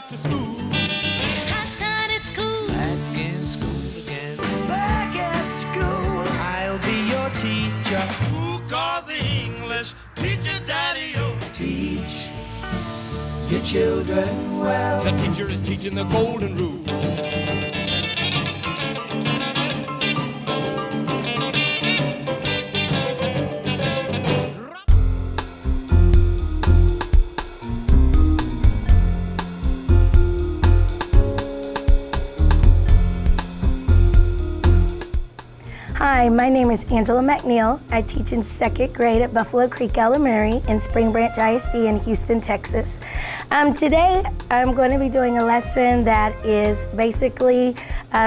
back to school. I started school. Back in school again. Back at school. I'll be your teacher. Who calls the English teacher Daddy-O? Teach your children well. The teacher is teaching the golden rule. Hi, my name is Angela McNeil. I teach in 2nd grade at Buffalo Creek Elementary in Spring Branch ISD in Houston, Texas. Today, I'm going to be doing a lesson that is basically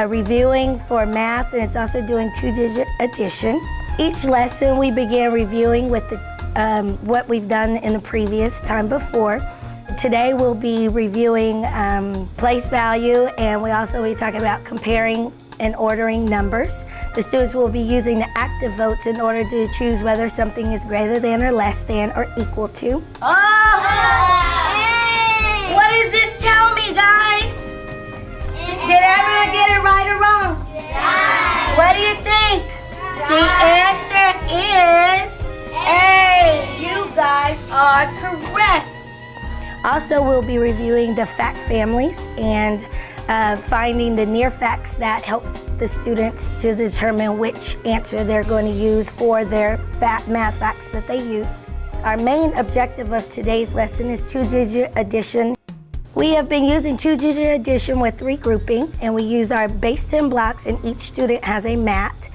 reviewing for math, and it's also doing 2-digit addition. Each lesson, we begin reviewing with what we've done in the previous time before. Today, we'll be reviewing place value, and we also will be talking about comparing and ordering numbers. The students will be using the active votes in order to choose whether something is greater than or less than or equal to. Oh! Hey! What does this tell me, guys? Did everyone get it right or wrong? Yeah. What do you think? Yeah. The answer is A. You guys are correct. Also, we'll be reviewing the fact families and finding the near facts that help the students to determine which answer they're going to use for their math facts that they use. Our main objective of today's lesson is 2-digit addition. We have been using 2-digit addition with regrouping, and we use our base 10 blocks, and each student has a mat.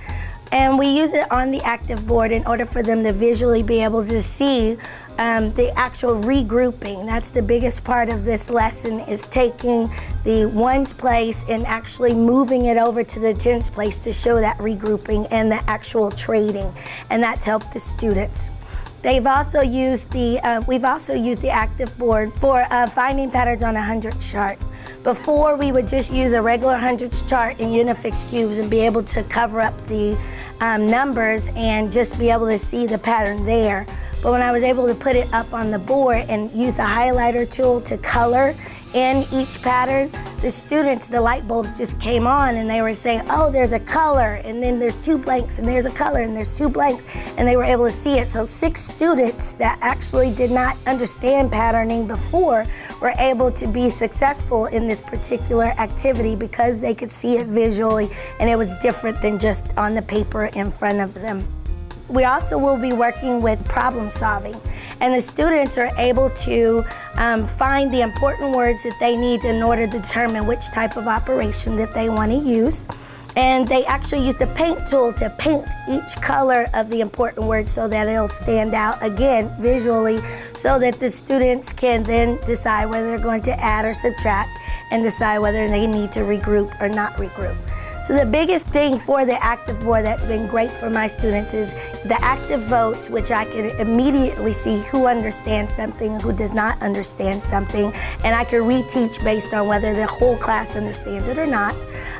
And we use it on the Activboard in order for them to visually be able to see the actual regrouping. That's the biggest part of this lesson, is taking the ones place and actually moving it over to the tens place to show that regrouping and the actual trading. And that's helped the students. They've also used we've also used the Activboard for finding patterns on a hundredths chart. Before, we would just use a regular hundredths chart in Unifix cubes and be able to cover up the numbers and just be able to see the pattern there. But when I was able to put it up on the board and use the highlighter tool to color in each pattern, the students, the light bulb just came on and they were saying, oh, there's a color, and then there's 2 blanks, and there's a color, and there's 2 blanks, and they were able to see it. So 6 students that actually did not understand patterning before were able to be successful in this particular activity because they could see it visually, and it was different than just on the paper in front of them. We also will be working with problem solving, and the students are able to find the important words that they need in order to determine which type of operation that they want to use. And they actually use the paint tool to paint each color of the important words so that it'll stand out again visually, so that the students can then decide whether they're going to add or subtract and decide whether they need to regroup or not regroup. So the biggest thing for the Activboard that's been great for my students is the active votes, which I can immediately see who understands something and who does not understand something, and I can reteach based on whether the whole class understands it or not.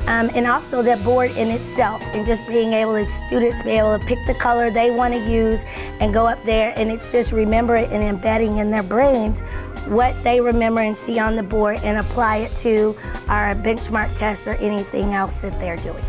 And also the board in itself, and just being able to, students be able to pick the color they want to use and go up there, and it's just remember it and embedding in their brains what they remember and see on the board and apply it to our benchmark test or anything else that they're doing.